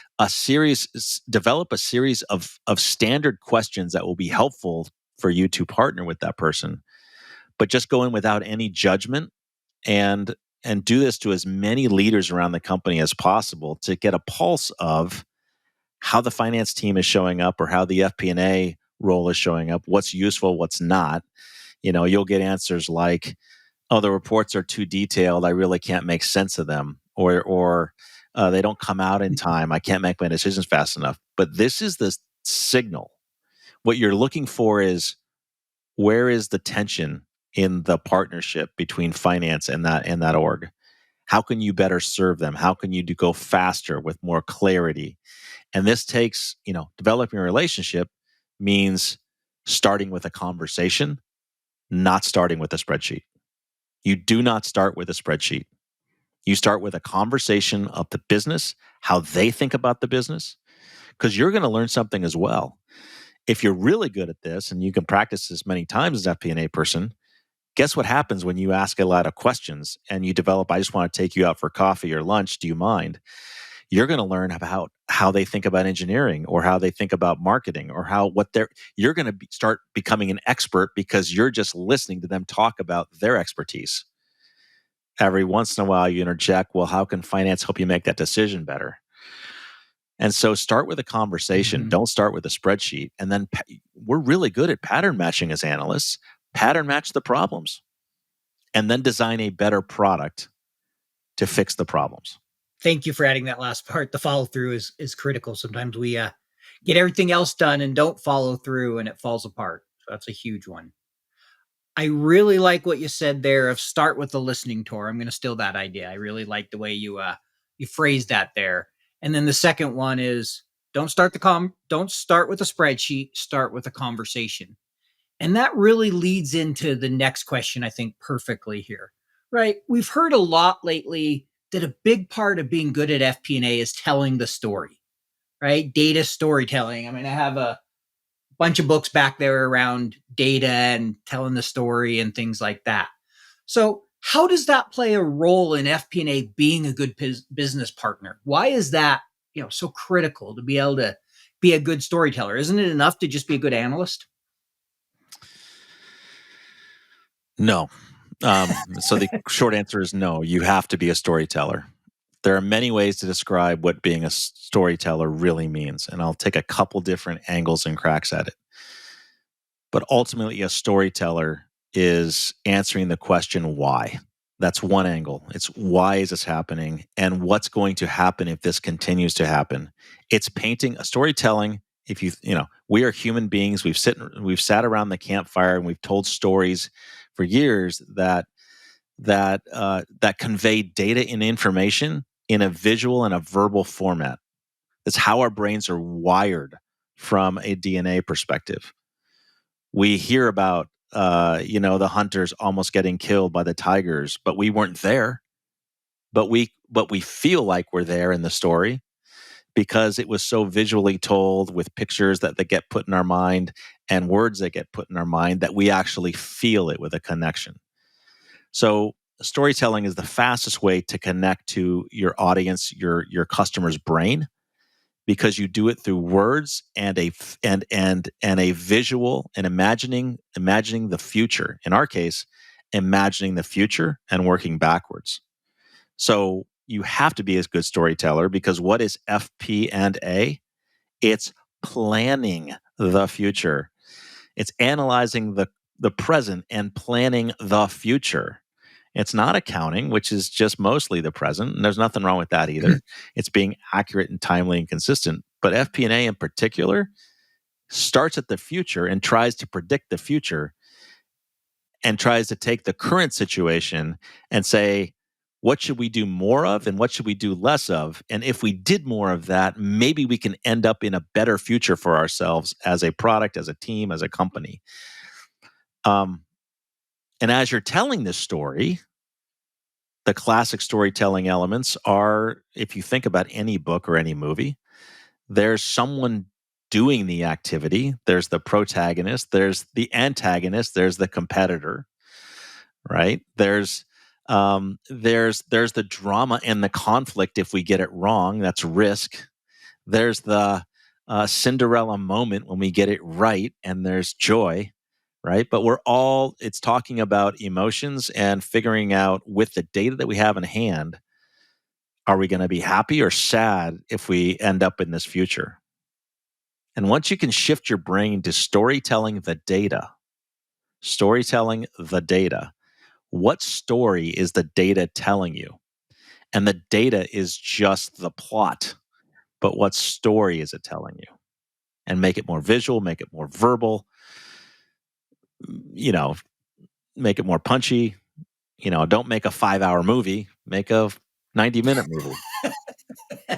develop a series of standard questions that will be helpful for you to partner with that person, but just go in without any judgment and do this to as many leaders around the company as possible to get a pulse of how the finance team is showing up or how the FP&A role is showing up, what's useful, what's not. You'll get answers like, "Oh, the reports are too detailed. I really can't make sense of them," or "They don't come out in time. I can't make my decisions fast enough." But this is the signal. What you're looking for is, where is the tension in the partnership between finance and that org? How can you better serve them? How can you go faster with more clarity? And this takes, developing a relationship means starting with a conversation, not starting with a spreadsheet. You do not start with a spreadsheet. You start with a conversation of the business, how they think about the business, because you're going to learn something as well. If you're really good at this and you can practice this many times as an FP&A person, guess what happens when you ask a lot of questions and you develop, "I just want to take you out for coffee or lunch. Do you mind?" You're going to learn about how they think about engineering or how they think about marketing or you're going to start becoming an expert because you're just listening to them talk about their expertise. Every once in a while you interject, "Well, how can finance help you make that decision better?" And so start with a conversation. Mhm. Don't start with a spreadsheet. And then we're really good at pattern matching as analysts. Pattern match the problems and then design a better product to fix the problems. Thank you for adding that last part. The follow through is critical. Sometimes we get everything else done and don't follow through, and it falls apart. So that's a huge one. I really like what you said there of start with the listening tour. I'm going to steal that idea. I really like the way you phrased that there. And then the second one is don't start with a spreadsheet, start with a conversation. And that really leads into the next question, I think, perfectly here. Right? We've heard a lot lately that a big part of being good at FP&A is telling the story, right? Data storytelling. I mean, I have a bunch of books back there around data and telling the story and things like that. So, how does that play a role in FP&A being a good business partner? Why is that, so critical to be able to be a good storyteller? Isn't it enough to just be a good analyst? No. So the short answer is no. You have to be a storyteller. There are many ways to describe what being a storyteller really means, and I'll take a couple different angles and cracks at it. But ultimately, a storyteller is answering the question why. That's one angle. It's, why is this happening and what's going to happen if this continues to happen? It's painting a storytelling. If we are human beings. We've sat around the campfire and we've told stories for years that convey data and information in a visual and a verbal format. That's how our brains are wired from a DNA perspective. We hear about the hunters almost getting killed by the tigers, but we weren't there. But we feel like we're there in the story because it was so visually told with pictures that get put in our mind and words that get put in our mind that we actually feel it with a connection. So storytelling is the fastest way to connect to your audience, your customer's brain, because you do it through words and a visual and imagining the future. In our case, imagining the future and working backwards. So you have to be a good storyteller, because what is FP&A? It's planning the future. It's analyzing the present and planning the future. It's not accounting, which is just mostly the present, and there's nothing wrong with that either. It's being accurate and timely and consistent. But FP&A in particular starts at the future and tries to predict the future, and tries to take the current situation and say, what should we do more of and what should we do less of? And if we did more of that, maybe we can end up in a better future for ourselves as a product, as a team, as a company. And as you're telling this story, the classic storytelling elements are, if you think about any book or any movie, there's someone doing the activity. There's the protagonist, there's the antagonist, there's the competitor, right? There's the drama and the conflict if we get it wrong. That's risk. There's the Cinderella moment when we get it right, and there's joy, right? But it's talking about emotions and figuring out, with the data that we have in hand, are we going to be happy or sad if we end up in this future? And once you can shift your brain to storytelling the data, what story is the data telling you? And the data is just the plot, but what story is it telling you? And make it more visual, make it more verbal, make it more punchy. Don't make a 5-hour movie, make a 90-minute movie.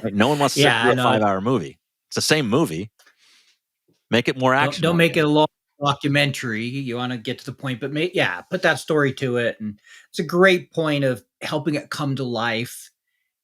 Right? No one wants to sit Yeah, through I a know. 5-hour movie. It's the same movie. Make it more Don't make it action-oriented. a long documentary. You want to get to the point, but put that story to it. And it's a great point of helping it come to life.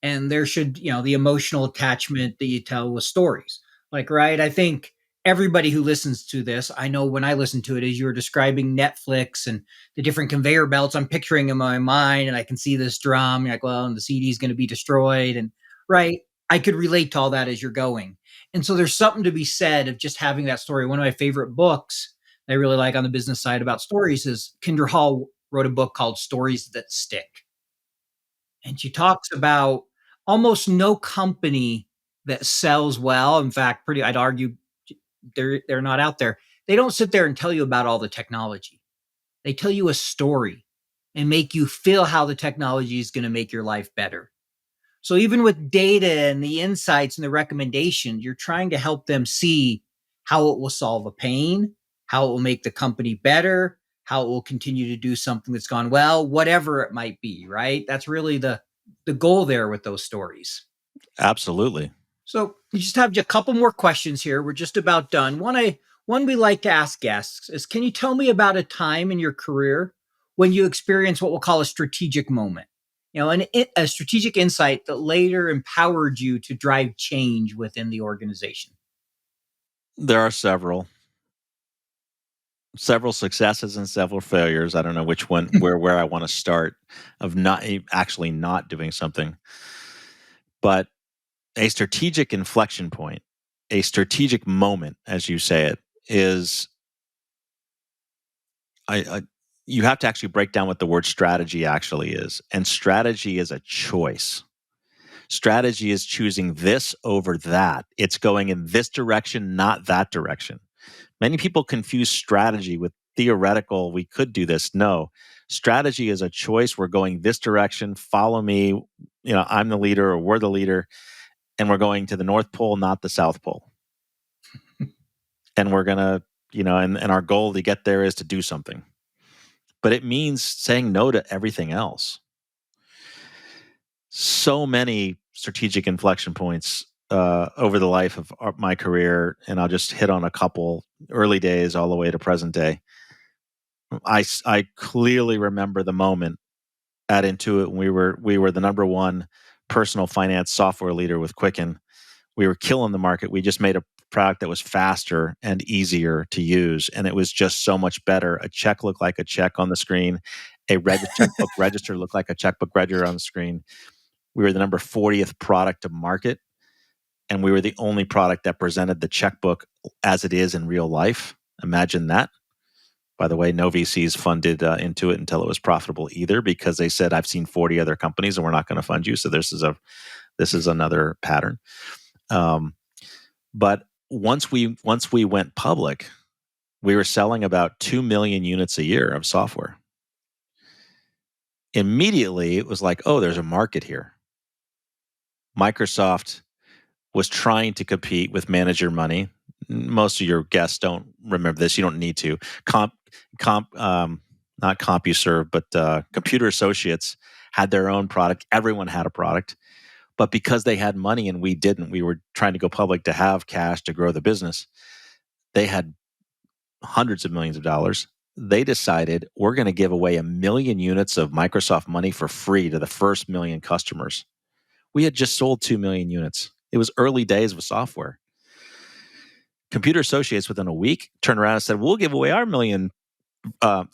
And there should, the emotional attachment that you tell with stories. Like, right? I think everybody who listens to this, I know when I listen to it, as you were describing Netflix and the different conveyor belts, I'm picturing in my mind, and I can see this drum. You're like, well, and the CD is going to be destroyed. And right, I could relate to all that as you're going. And so there's something to be said of just having that story. One of my favorite books I really like on the business side about stories is Kendra Hall wrote a book called Stories That Stick. And she talks about almost no company that sells well. In fact, I'd argue they're not out there. They don't sit there and tell you about all the technology. They tell you a story and make you feel how the technology is going to make your life better. So even with data and the insights and the recommendations, you're trying to help them see how it will solve a pain, how it will make the company better, how it will continue to do something that's gone well, whatever it might be, right? That's really the goal there with those stories. Absolutely. So we just have a couple more questions here. We're just about done. One we like to ask guests is, can you tell me about a time in your career when you experienced what we'll call a strategic moment? A strategic insight that later empowered you to drive change within the organization. There are several successes and several failures. I don't know which one, where I want to start, of not actually not doing something. But a strategic inflection point, a strategic moment, as you say it, is you have to actually break down what the word strategy actually is. And strategy is a choice. Strategy is choosing this over that. It's going in this direction, not that direction. Many people confuse strategy with theoretical, we could do this. No, strategy is a choice. We're going this direction. Follow me. I'm the leader, or we're the leader, and we're going to the North Pole, not the South Pole. And we're going to, and our goal to get there is to do something. But it means saying no to everything else. So many strategic inflection points over the life of my career, and I'll just hit on a couple: early days all the way to present day. I clearly remember the moment at Intuit when we were the number one personal finance software leader with Quicken. We were killing the market. We just made a product that was faster and easier to use, and it was just so much better. A check looked like a check on the screen. Checkbook register looked like a checkbook register on the screen. We were the number 40th product to market. and we were the only product that presented the checkbook as it is in real life. Imagine that. By the way, no VCs funded Intuit until it was profitable either, because they said, I've seen 40 other companies and we're not going to fund you. So this is another pattern. But once we went public, we were selling about 2 million units a year of software. Immediately, it was like, oh, there's a market here. Microsoft was trying to compete with manager money. Most of your guests don't remember this. You don't need to. Not CompuServe, but Computer Associates had their own product. Everyone had a product. But because they had money and we didn't, we were trying to go public to have cash to grow the business. They had hundreds of millions of dollars. They decided, we're going to give away 1 million units of Microsoft money for free to the first million customers. We had just sold 2 million units. It was early days of software. Computer Associates, within a week, turned around and said, we'll give away our 1 million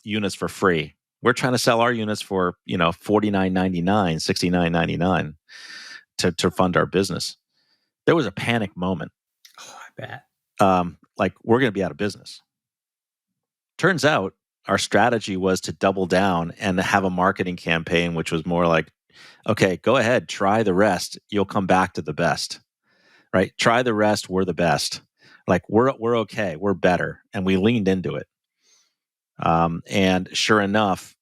units for free. We're trying to sell our units for $49.99, $69.99 to fund our business. There was a panic moment. Oh, I bet. Like, we're going to be out of business. Turns out our strategy was to double down and have a marketing campaign, which was more like, okay, go ahead, try the rest. You'll come back to the best, right? Try the rest. We're the best. Like, we're okay. We're better. And we leaned into it. And sure enough,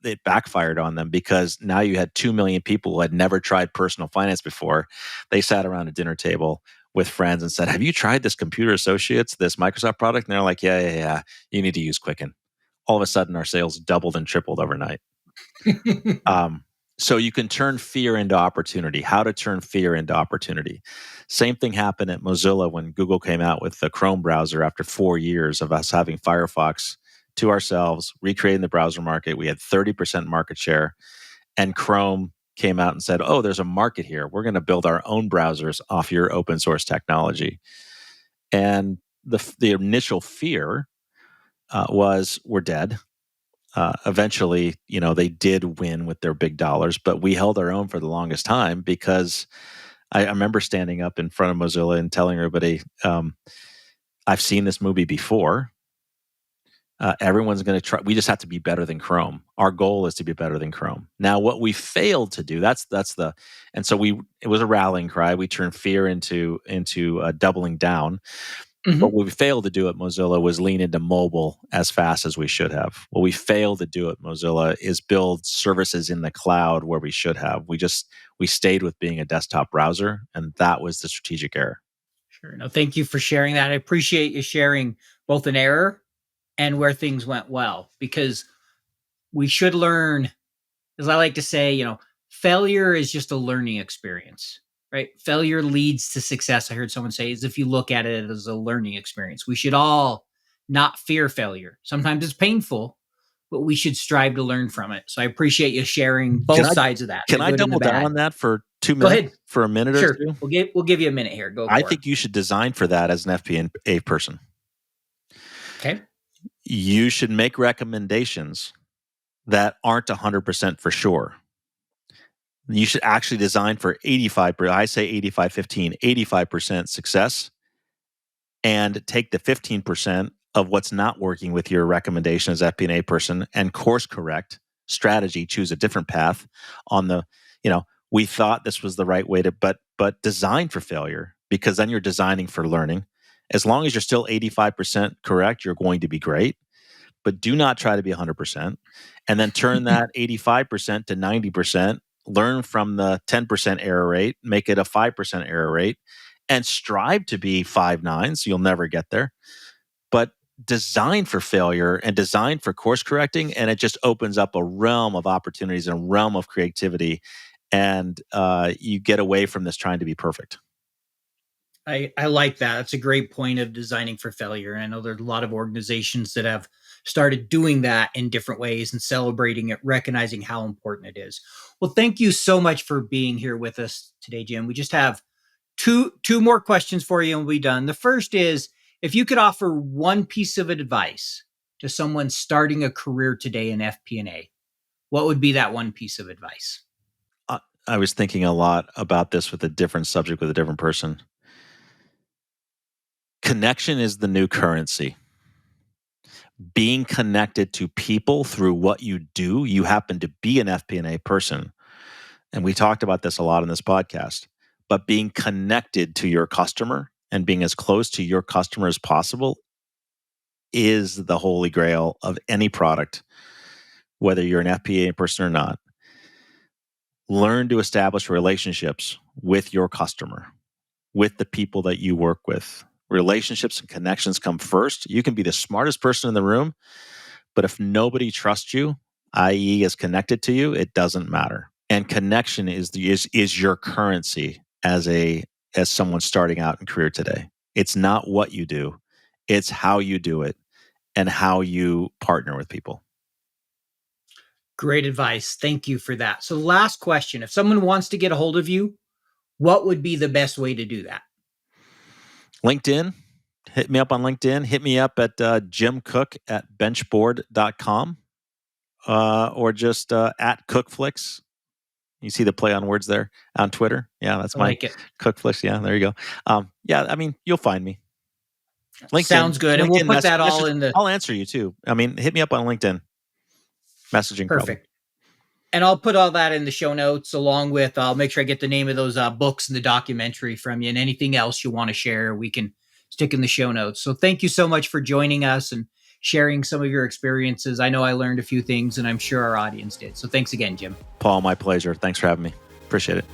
it backfired on them, because now you had 2 million people who had never tried personal finance before. They sat around a dinner table with friends and said, have you tried this Computer Associates, this Microsoft product? And they're like, yeah. You need to use Quicken. All of a sudden, our sales doubled and tripled overnight. So you can turn fear into opportunity. How to turn fear into opportunity. Same thing happened at Mozilla when Google came out with the Chrome browser after 4 years of us having Firefox to ourselves, recreating the browser market. We had 30% market share, and Chrome came out and said, oh, there's a market here. We're going to build our own browsers off your open source technology. And the initial fear was, we're dead. Eventually, they did win with their big dollars, but we held our own for the longest time, because I remember standing up in front of Mozilla and telling everybody, I've seen this movie before. Everyone's going to try. We just have to be better than Chrome. Our goal is to be better than Chrome. Now, what we failed to do, and so it was a rallying cry. We turned fear into doubling down. Mm-hmm. What we failed to do at Mozilla was lean into mobile as fast as we should have. What we failed to do at Mozilla is build services in the cloud where we should have. We stayed with being a desktop browser, and that was the strategic error. Sure. No, thank you for sharing that. I appreciate you sharing both an error and where things went well, because we should learn, as I like to say, failure is just a learning experience, right? Failure leads to success. I heard someone say, is if you look at it as a learning experience. We should all not fear failure. Sometimes it's painful, but we should strive to learn from it. So I appreciate you sharing both sides of that. Can I double down on that for 2 minutes? Go ahead. For a minute Sure. or two? We'll give you a minute here. Go. I think you should design for that as an FP&A person. Okay. You should make recommendations that aren't 100% for sure. You should actually design for 85%. I say 85-15, 85% success, and take the 15% of what's not working with your recommendation as FP&A person and course correct strategy, choose a different path on the, we thought this was the right way to, but design for failure, because then you're designing for learning. As long as you're still 85% correct, you're going to be great, but do not try to be 100%. And then turn that 85% to 90%, learn from the 10% error rate, make it a 5% error rate, and strive to be 5.9, so you'll never get there. But design for failure and design for course correcting, and it just opens up a realm of opportunities and a realm of creativity, and you get away from this trying to be perfect. I like that. That's a great point of designing for failure. I know there's a lot of organizations that have started doing that in different ways and celebrating it, recognizing how important it is. Well, thank you so much for being here with us today, Jim. We just have two more questions for you and we'll be done. The first is, if you could offer one piece of advice to someone starting a career today in FP&A, what would be that one piece of advice? I was thinking a lot about this with a different subject with a different person. Connection is the new currency. Being connected to people through what you do. You happen to be an FP&A person. And we talked about this a lot in this podcast. But being connected to your customer and being as close to your customer as possible is the holy grail of any product, whether you're an FP&A person or not. Learn to establish relationships with your customer, with the people that you work with. Relationships and connections come first. You can be the smartest person in the room, but if nobody trusts you, i.e. is connected to you, it doesn't matter. And connection is your currency as someone starting out in career today. It's not what you do, it's how you do it and how you partner with people. Great advice. Thank you for that. So last question, if someone wants to get a hold of you, what would be the best way to do that? LinkedIn. Hit me up on LinkedIn. Hit me up at jimcook@benchboard.com or just at Cookflix. You see the play on words there on Twitter? Yeah, that's my Cookflix. Yeah, there you go. Yeah, I mean, you'll find me. LinkedIn. Sounds good. LinkedIn and we'll put that all in the... I'll answer you too. I mean, hit me up on LinkedIn. Messaging. Perfect. Problem. And I'll put all that in the show notes along with, I'll make sure I get the name of those books and the documentary from you and anything else you want to share, we can stick in the show notes. So thank you so much for joining us and sharing some of your experiences. I know I learned a few things and I'm sure our audience did. So thanks again, Jim. Paul, my pleasure. Thanks for having me. Appreciate it.